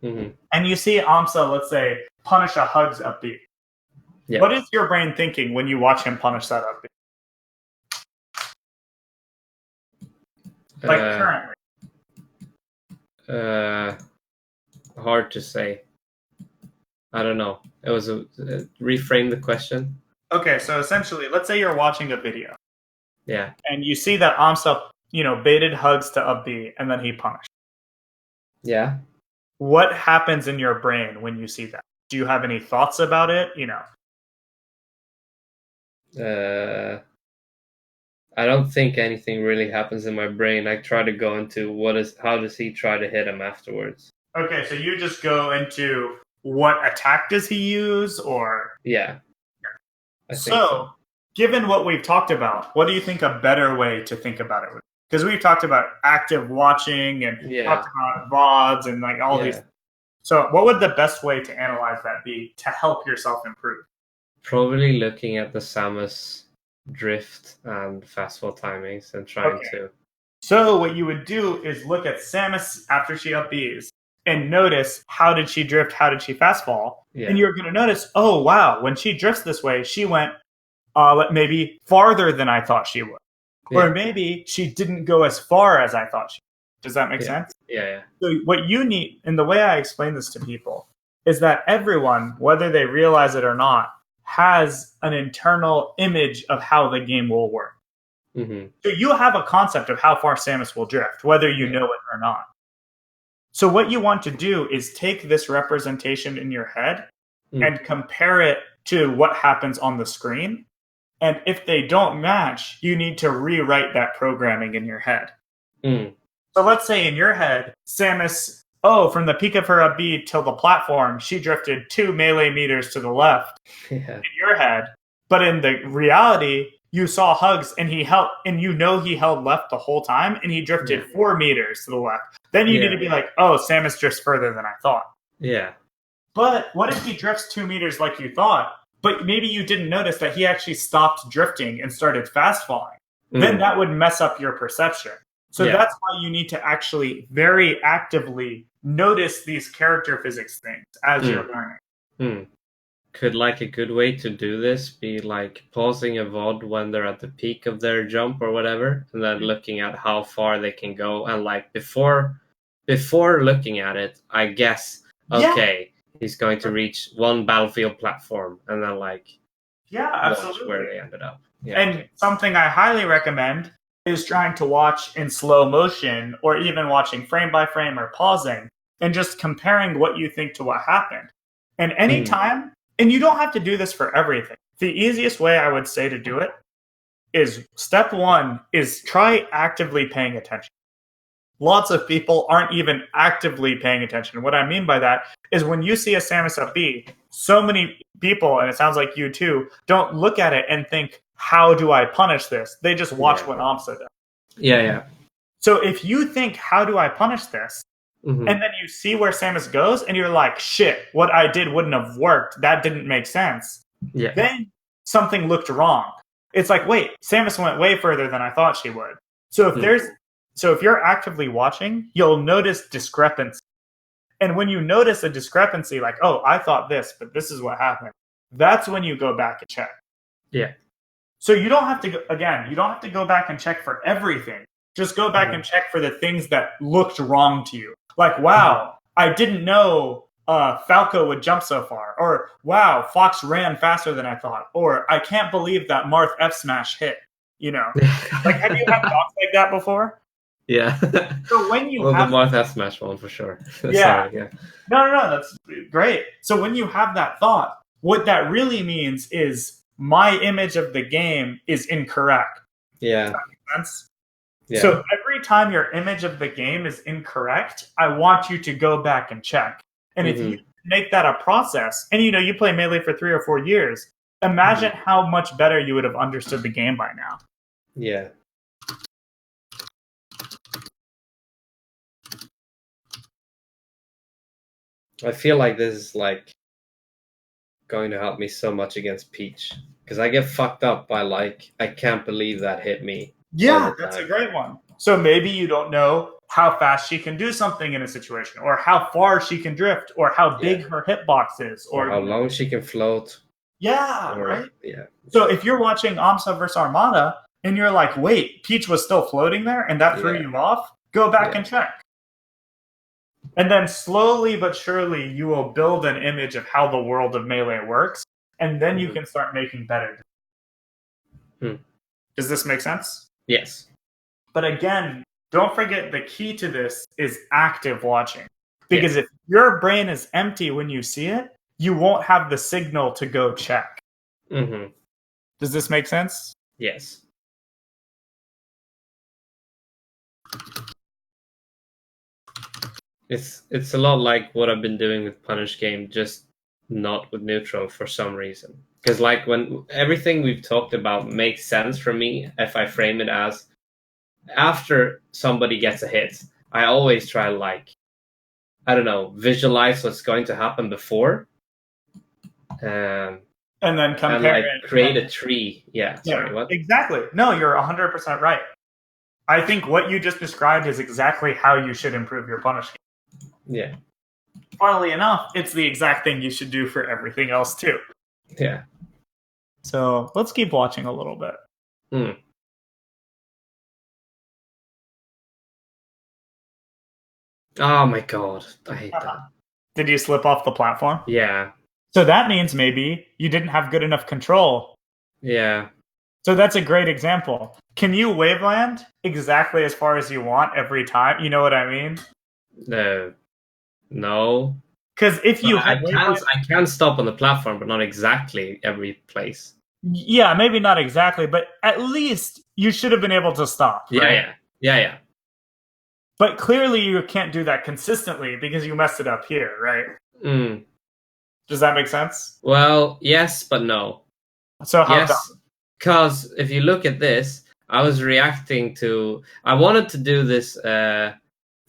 And you see Amsa, let's say, punish a Hugs up B. Yeah. What is your brain thinking when you watch him punish that up B? Like currently. Hard to say. I don't know. It was reframe the question. Okay, so essentially, let's say you're watching a video. Yeah. And you see that Amsa, baited Hugs to up B, and then he punished. Yeah. What happens in your brain when you see that? Do you have any thoughts about it? I don't think anything really happens in my brain. I try to go into how does he try to hit him afterwards? Okay, so you just go into what attack does he use, or yeah. I think so. Given what we've talked about, what do you think a better way to think about it would be? Because we've talked about active watching and talked about VODs and like all these. So what would the best way to analyze that be to help yourself improve? Probably looking at the Samus drift and fastball timings and trying to. So what you would do is look at Samus after she up Bs and notice how did she drift, how did she fastball, and you're going to notice, oh wow, when she drifts this way, she went maybe farther than I thought she would. Or maybe she didn't go as far as I thought she would. Does that make sense? Yeah. So what you need, and the way I explain this to people, is that everyone, whether they realize it or not, has an internal image of how the game will work. So you have a concept of how far Samus will drift, whether you know it or not. So what you want to do is take this representation in your head and compare it to what happens on the screen. And if they don't match, you need to rewrite that programming in your head. So let's say in your head, Samus, from the peak of her up B till the platform, she drifted 2 melee meters to the left in your head. But in the reality, you saw Hugs and he held left the whole time and he drifted 4 meters to the left. Then you need to be like, Samus drifts further than I thought. Yeah. But what if he drifts 2 meters like you thought? But maybe you didn't notice that he actually stopped drifting and started fast falling. Then that would mess up your perception. So that's why you need to actually very actively notice these character physics things as you're learning. Could like a good way to do this be like pausing a VOD when they're at the peak of their jump or whatever, and then looking at how far they can go, and like before looking at it, I guess he's going to reach one battlefield platform, and then absolutely where they ended up. Something I highly recommend is trying to watch in slow motion, or even watching frame by frame or pausing, and just comparing what you think to what happened. And anytime, and you don't have to do this for everything. The easiest way I would say to do it is step 1 is try actively paying attention. Lots of people aren't even actively paying attention. What I mean by that is when you see a Samus up B, so many people, and it sounds like you too, don't look at it and think, how do I punish this? They just watch what Amsa does. Yeah. So if you think, how do I punish this? And then you see where Samus goes and you're like, shit, what I did wouldn't have worked. That didn't make sense. Yeah. Then something looked wrong. it's like, wait, Samus went way further than I thought she would. So if you're actively watching, you'll notice discrepancy. And when you notice a discrepancy, like, oh, I thought this, but this is what happened, that's when you go back and check. Yeah. So you don't have to you don't have to go back and check for everything. Just go back and check for the things that looked wrong to you. Like, wow, I didn't know Falco would jump so far. Or, wow, Fox ran faster than I thought. Or, I can't believe that Marth F smash hit. You know, like, have you had thoughts like that before? Yeah. So when you the have Marth F smash one for sure. Yeah. Sorry, yeah. No, that's great. So when you have that thought, what that really means is my image of the game is incorrect. Yeah. Does that make sense? Yeah. So every time your image of the game is incorrect, I want you to go back and check. And if you make that a process, and you play Melee for 3 or 4 years, imagine how much better you would have understood the game by now. Yeah. I feel like this is like going to help me so much against Peach. Because I get fucked up by like, I can't believe that hit me. Yeah, that's a great one. So maybe you don't know how fast she can do something in a situation, or how far she can drift, or how big her hitbox is, or how long she can float. Yeah, or, right? Yeah. So if you're watching AMSA vs. Armada, and you're like, wait, Peach was still floating there, and that threw you off, go back and check. And then slowly but surely, you will build an image of how the world of Melee works, and then you can start making better. Does this make sense? Yes. But again, don't forget the key to this is active watching. Because if your brain is empty when you see it, you won't have the signal to go check. Does this make sense? Yes. It's a lot like what I've been doing with Punish Game, just not with Neutral for some reason. Because like when everything we've talked about makes sense for me if I frame it as after somebody gets a hit, I always try like, I don't know, visualize what's going to happen before. And then compare and like create a tree. Yeah, sorry, what? Exactly. No, you're 100% right. I think what you just described is exactly how you should improve your Punish Game. Yeah. Funnily enough, it's the exact thing you should do for everything else too. Yeah. So let's keep watching a little bit. Oh my god, I hate that. Did you slip off the platform? Yeah. So that means maybe you didn't have good enough control. Yeah. So that's a great example. Can you waveland exactly as far as you want every time? You know what I mean? No. Because if you I can stop on the platform, but not exactly every place. Yeah, maybe not exactly, but at least you should have been able to stop. Right? Yeah. But clearly you can't do that consistently because you messed it up here, right? Does that make sense? Well, yes, but no. So how come? Because if you look at this, I was reacting to... I wanted to do this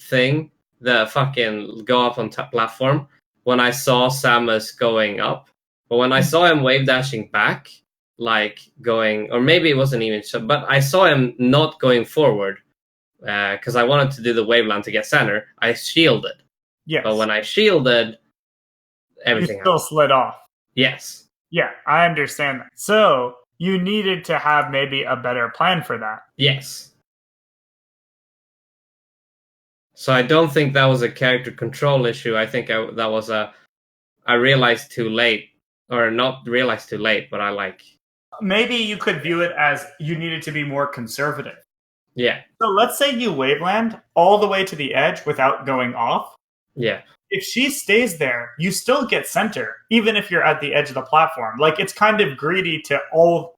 thing, the fucking go up on platform, when I saw Samus going up. But when I saw him wave dashing back, like going... Or maybe it wasn't even... But I saw him not going forward. Because I wanted to do the waveland to get center. I shielded. Yes. But when I shielded, everything you still slid off. Yes. Yeah, I understand that. So you needed to have maybe a better plan for that. Yes. So I don't think that was a character control issue. I think that was I realized too late. Or not realized too late, but I like... Maybe you could view it as you needed to be more conservative. Yeah. So let's say you waveland all the way to the edge without going off. Yeah. If she stays there, you still get center, even if you're at the edge of the platform. Like, it's kind of greedy to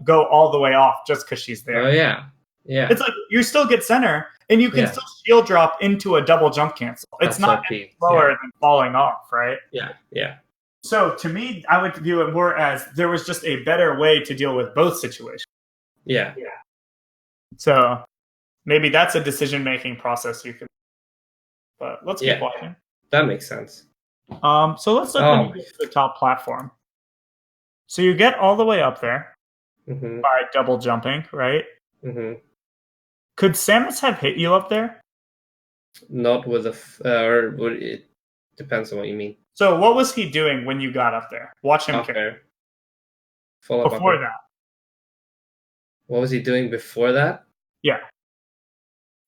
go all the way off just because she's there. Oh, yeah. Yeah. It's like you still get center, and you can still shield drop into a double jump cancel. It's not any slower than falling off, right? Yeah. So to me, I would view it more as there was just a better way to deal with both situations. Yeah. So maybe that's a decision-making process you can... But let's keep watching. That makes sense. So let's look when you get to the top platform. So you get all the way up there. Mm-hmm. by double jumping, right? Mm-hmm. Could Samus have hit you up there? Not with or it depends on what you mean. So what was he doing when you got up there? Watch him Up kick. air. Follow up Before upper. that. What was he doing before that? Yeah.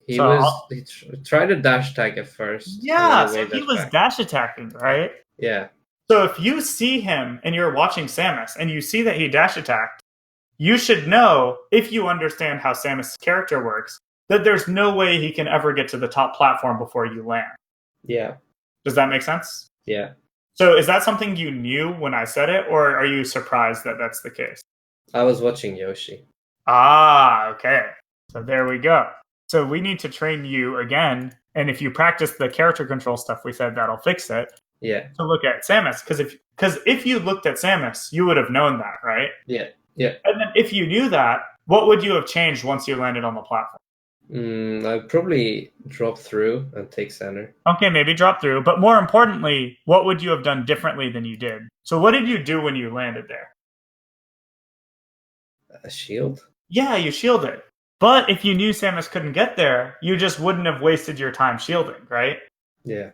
He So was he tried to dash tag at first, and then yeah, he so waved he dash was back. dash attacking, right? Yeah. So if you see him and you're watching Samus and you see that he dash attacked, you should know, if you understand how Samus' character works, that there's no way he can ever get to the top platform before you land. Yeah. Does that make sense? Yeah. So is that something you knew when I said it, or are you surprised that that's the case? I was watching Yoshi. Ah, okay. So there we go. So we need to train you again, and if you practice the character control stuff we said, that'll fix it. Yeah. To look at Samus, because if you looked at Samus, you would have known that, right? Yeah. Yeah. And then if you knew that, what would you have changed once you landed on the platform? I'd probably drop through and take center. Okay, maybe drop through, but more importantly, what would you have done differently than you did? So what did you do when you landed there? A shield? Yeah, you shielded. But if you knew Samus couldn't get there, you just wouldn't have wasted your time shielding, right? Yeah.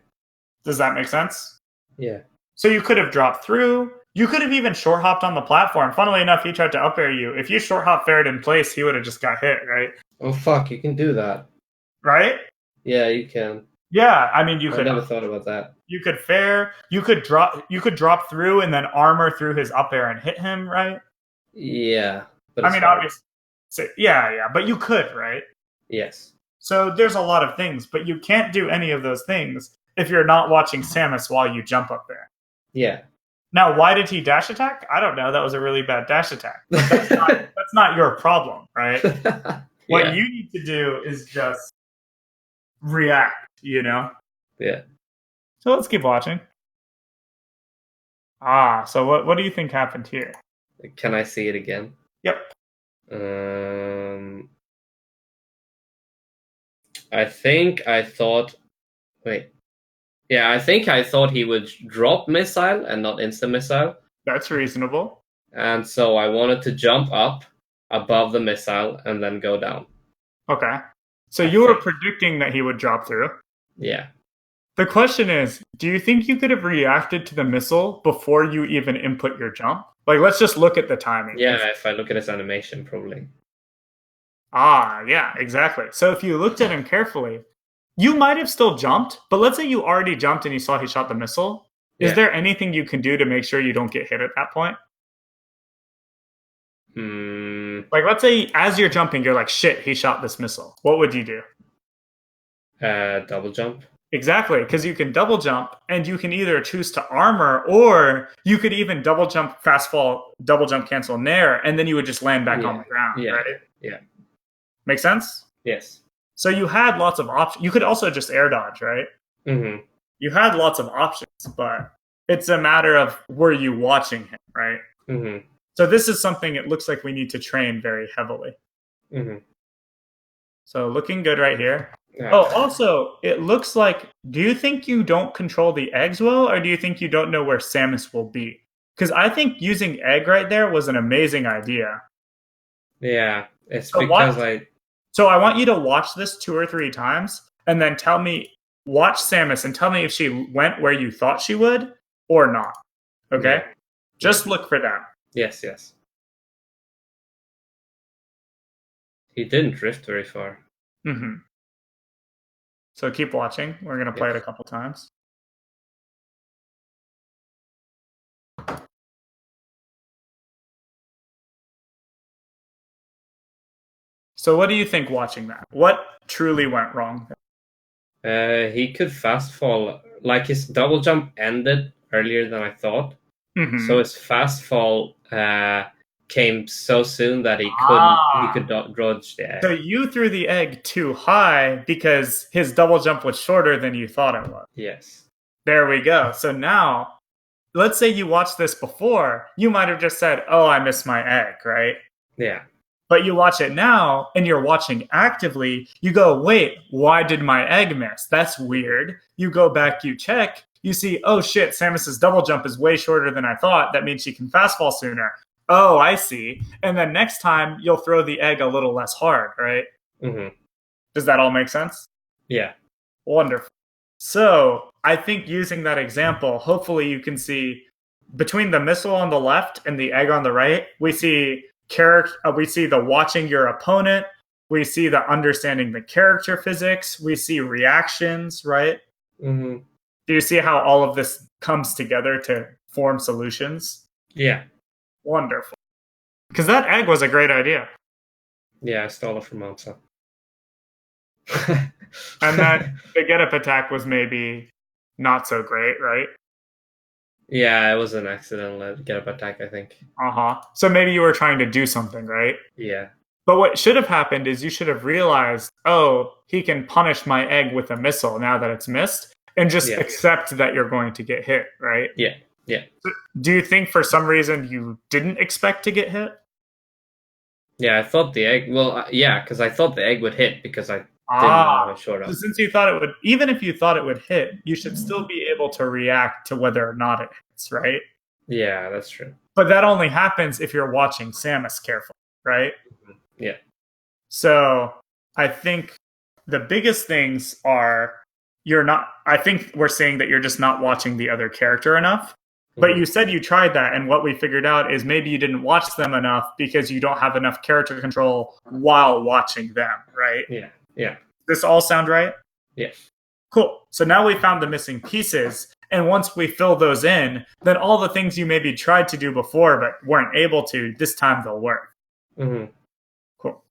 Does that make sense? Yeah. So you could have dropped through. You could have even short hopped on the platform. Funnily enough, he tried to up air you. If you short hop fared in place, he would have just got hit, right? Oh fuck! You can do that. Right? Yeah, you can. Yeah, I mean, you I could. never thought about that. You could fair. You could drop through and then armor through his up air and hit him, right? Yeah, but I mean, obviously, so, yeah, but you could, right? Yes. So there's a lot of things, but you can't do any of those things if you're not watching Samus while you jump up there. Yeah. Now, why did he dash attack? I don't know. That was a really bad dash attack. But that's not your problem, right? What you need to do is just react, you know? Yeah. So let's keep watching. So what do you think happened here? Can I see it again? Yep. I think I thought. Wait. Yeah, I think I thought he would drop missile and not instant missile. That's reasonable. And so I wanted to jump up above the missile and then go down. Okay. So you were predicting that he would drop through. Yeah. The question is, do you think you could have reacted to the missile before you even input your jump? Like, let's just look at the timing. Yeah, if I look at his animation, probably. Yeah, exactly. So if you looked at him carefully, you might have still jumped, but let's say you already jumped and you saw he shot the missile. Is there anything you can do to make sure you don't get hit at that point? Like, let's say as you're jumping, you're like, shit, he shot this missile. What would you do? Double jump. Exactly, because you can double jump, and you can either choose to armor, or you could even double jump, fast fall, double jump, cancel nair, and then you would just land back on the ground, right? Yeah. Make sense? Yes. So you had lots of options. You could also just air dodge, right? Mm-hmm. You had lots of options, but it's a matter of were you watching him, right? Mm-hmm. So this is something it looks like we need to train very heavily. Mm-hmm. So looking good right here. Also, it looks like, do you think you don't control the eggs well, or do you think you don't know where Samus will be? Because I think using egg right there was an amazing idea. Yeah, it's so because So I want you to watch this 2 or 3 times, and then watch Samus, and tell me if she went where you thought she would, or not. Okay? Yeah. Just look for that. Yes. He didn't drift very far. Mm-hmm. So keep watching. We're going to play it a couple times. So what do you think watching that? What truly went wrong? He could fast fall. Like, his double jump ended earlier than I thought. Mm-hmm. So his fast fall came so soon that he could dodge the egg. So you threw the egg too high because his double jump was shorter than you thought it was. Yes. There we go. So now, let's say you watched this before, you might have just said, oh, I missed my egg, right? Yeah. But you watch it now and you're watching actively, you go, wait, why did my egg miss? That's weird. You go back, you check, you see, oh shit, Samus's double jump is way shorter than I thought. That means she can fast fall sooner. Oh, I see. And then next time you'll throw the egg a little less hard, right? Mm-hmm. Does that all make sense? Yeah. Wonderful. So I think using that example, hopefully you can see between the missile on the left and the egg on the right, we see we see the watching your opponent, we see the understanding the character physics, we see reactions, right? Mm-hmm. Do you see how all of this comes together to form solutions? Yeah. Wonderful. Because that egg was a great idea. Yeah, I stole it from Monza. And that the get up attack was maybe not so great, right? Yeah, it was an accidental get up attack, I think. Uh-huh. So maybe you were trying to do something, right? Yeah. But what should have happened is you should have realized, oh, he can punish my egg with a missile now that it's missed, and just Yeah. accept that you're going to get hit, right? Yeah. Yeah. Do you think for some reason you didn't expect to get hit? Yeah, I thought the egg. Well, yeah, because I thought the egg would hit because I didn't know Ah, it showed so up. since you thought it would, even if you thought it would hit, you should still be able to react to whether or not it hits, right? Yeah, that's true. But that only happens if you're watching Samus carefully, right? Yeah. So I think the biggest things are you're not, I think we're saying that you're just not watching the other character enough. But you said you tried that, and what we figured out is maybe you didn't watch them enough because you don't have enough character control while watching them, right? Yeah. Yeah. This all sound right? Yeah. Cool. So now we found the missing pieces. And once we fill those in, then all the things you maybe tried to do before but weren't able to, this time they'll work. Mm-hmm. Cool.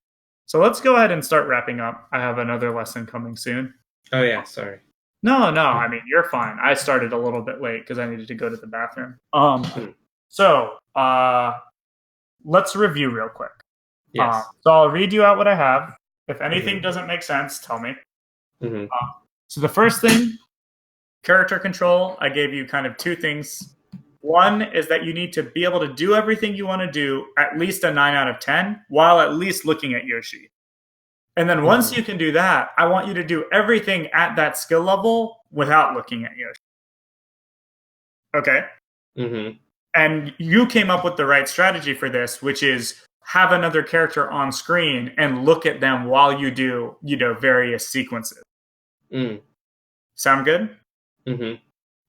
So let's go ahead and start wrapping up. I have another lesson coming soon. Oh yeah, sorry. No, I mean, you're fine. I started a little bit late because I needed to go to the bathroom. So let's review real quick. Yes. So I'll read you out what I have. If anything doesn't make sense, tell me. Mm-hmm. So the first thing, character control, I gave you kind of two things. One is that you need to be able to do everything you want to do, at least a 9 out of 10, while at least looking at Yoshi. And then once you can do that, I want you to do everything at that skill level without looking at Yoshi. Okay? Mm-hmm. And you came up with the right strategy for this, which is have another character on screen and look at them while you do, various sequences. Sound good? Mm-hmm.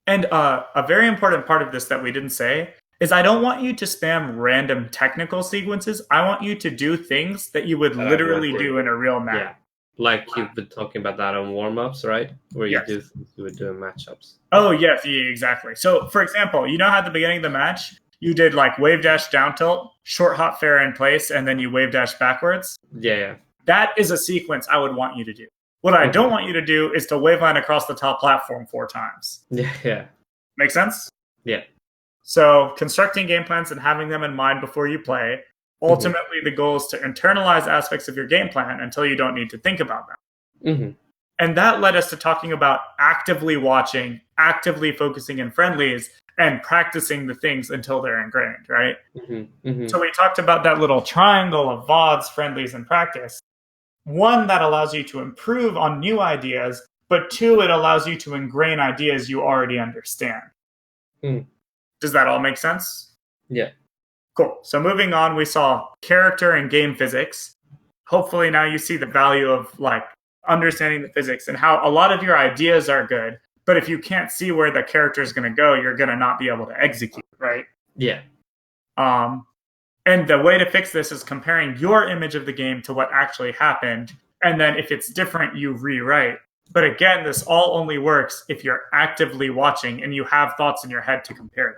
And a very important part of this that we didn't say is I don't want you to spam random technical sequences. I want you to do things that you would literally do in a real match. Yeah. Like you've been talking about that on warm-ups, right? Where you do things you would do in matchups. Oh, yes, yeah, exactly. So, for example, you know how at the beginning of the match, you did like wave dash down tilt, short hop fair in place, and then you wave dash backwards? Yeah. That is a sequence I would want you to do. What I don't want you to do is to waveline across the top platform 4 times. Yeah. Make sense? Yeah. So constructing game plans and having them in mind before you play. Ultimately, the goal is to internalize aspects of your game plan until you don't need to think about them. And that led us to talking about actively watching, actively focusing in friendlies, and practicing the things until they're ingrained, right? So we talked about that little triangle of VODs, friendlies, and practice. 1, that allows you to improve on new ideas, but 2, it allows you to ingrain ideas you already understand. Does that all make sense? Yeah. Cool. So moving on, we saw character and game physics. Hopefully now you see the value of like understanding the physics and how a lot of your ideas are good, but if you can't see where the character is going to go, you're going to not be able to execute, right? Yeah. And the way to fix this is comparing your image of the game to what actually happened, and then if it's different, you rewrite. But again, this all only works if you're actively watching and you have thoughts in your head to compare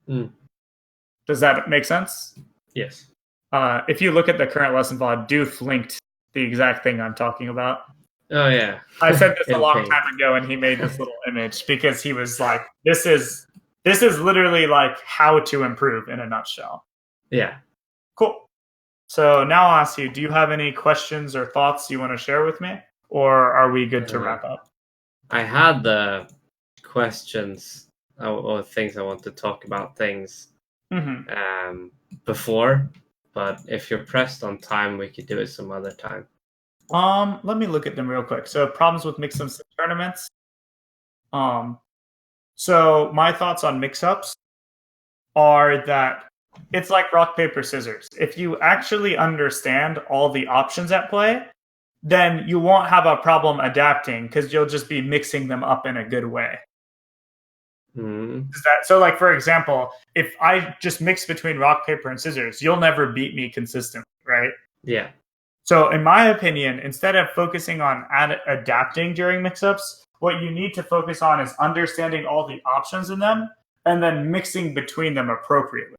them. Does that make sense? Yes. If you look at the current lesson VOD, Doof linked the exact thing I'm talking about. Oh, yeah. I said this a long time ago, and he made this little image because he was like, this is literally like how to improve in a nutshell. Yeah. Cool. So now I'll ask you, do you have any questions or thoughts you want to share with me? Or are we good to wrap up? I had the questions or things I want to talk about before, but if you're pressed on time, we could do it some other time. Let me look at them real quick. So problems with mix-ups and tournaments. So my thoughts on mix-ups are that it's like rock, paper, scissors. If you actually understand all the options at play, then you won't have a problem adapting because you'll just be mixing them up in a good way. So, like, for example, if I just mix between rock, paper, and scissors, you'll never beat me consistently, right? Yeah. So, in my opinion, instead of focusing on adapting during mix-ups, what you need to focus on is understanding all the options in them and then mixing between them appropriately.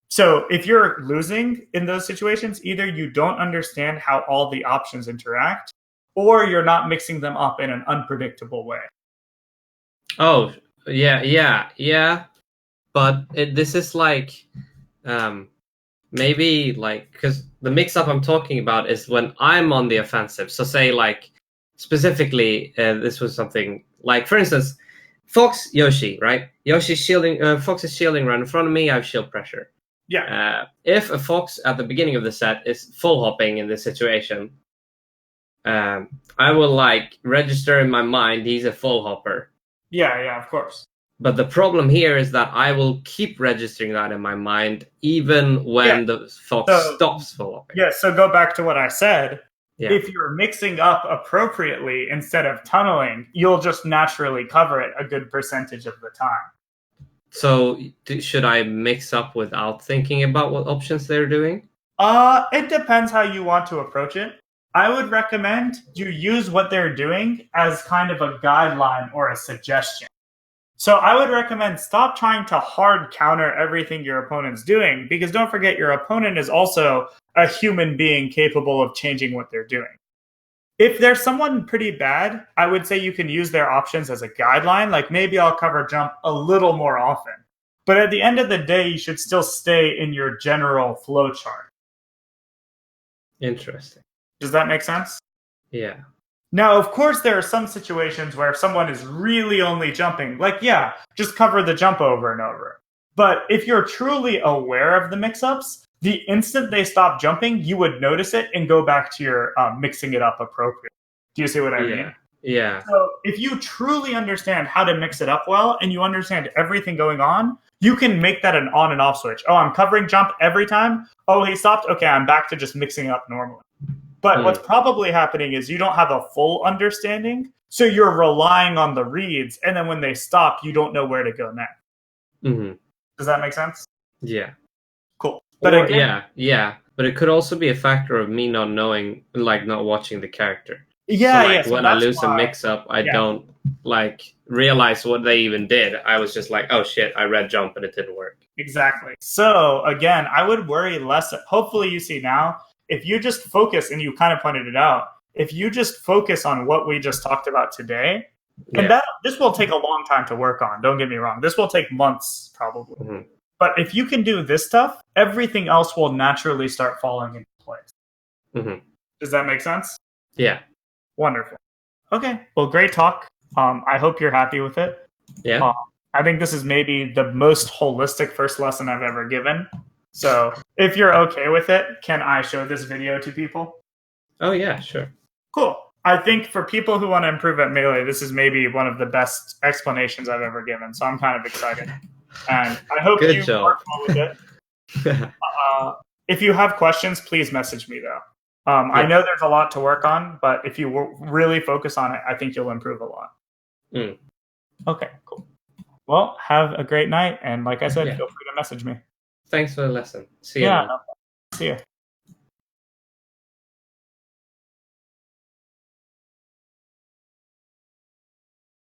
So if you're losing in those situations, either you don't understand how all the options interact, or you're not mixing them up in an unpredictable way. Oh, yeah. But this is like, maybe like, because the mix-up I'm talking about is when I'm on the offensive. So say like, specifically, this was something like, for instance, Fox, Yoshi, right? Yoshi's shielding, Fox is shielding right in front of me. I have shield pressure. Yeah. If a Fox at the beginning of the set is full hopping in this situation, I will like register in my mind he's a full hopper. Yeah, of course. But the problem here is that I will keep registering that in my mind even when the Fox stops full hopping. Yeah, so go back to what I said. Yeah. If you're mixing up appropriately instead of tunneling, you'll just naturally cover it a good percentage of the time. So should I mix up without thinking about what options they're doing? It depends how you want to approach it. I would recommend you use what they're doing as kind of a guideline or a suggestion. So I would recommend stop trying to hard counter everything your opponent's doing, because don't forget your opponent is also a human being capable of changing what they're doing. If there's someone pretty bad, I would say you can use their options as a guideline. Like, maybe I'll cover jump a little more often. But at the end of the day, you should still stay in your general flow chart. Interesting. Does that make sense? Yeah. Now, of course, there are some situations where if someone is really only jumping, like, yeah, just cover the jump over and over. But if you're truly aware of the mix-ups, the instant they stop jumping, you would notice it and go back to your mixing it up appropriately. Do you see what I mean? Yeah. So if you truly understand how to mix it up well and you understand everything going on, you can make that an on and off switch. Oh, I'm covering jump every time. Oh, he stopped. Okay, I'm back to just mixing it up normally. But what's probably happening is you don't have a full understanding, so you're relying on the reads, and then when they stop, you don't know where to go next. Mm-hmm. Does that make sense? Yeah. Cool. But again, yeah. But it could also be a factor of me not knowing, like not watching the character. Yeah, so when I lose a mix-up, I don't like realize what they even did. I was just like, oh shit, I read jump and it didn't work. Exactly. So again, I would worry less. Hopefully you see now, if you just focus, and you kind of pointed it out, if you just focus on what we just talked about today, and this will take a long time to work on, don't get me wrong. This will take months probably. Mm-hmm. But if you can do this stuff, everything else will naturally start falling into place. Mm-hmm. Does that make sense? Yeah. Wonderful. Okay. Well, great talk. I hope you're happy with it. Yeah. I think this is maybe the most holistic first lesson I've ever given. So if you're okay with it, can I show this video to people? Oh, yeah, sure. Cool. I think for people who want to improve at Melee, this is maybe one of the best explanations I've ever given. So I'm kind of excited. And I hope you work well with it. If you have questions, please message me, though. I know there's a lot to work on, but if you really focus on it, I think you'll improve a lot. Mm. Okay, cool. Well, have a great night. And like I said, feel free to message me. Thanks for the lesson. See you. Yeah, see you.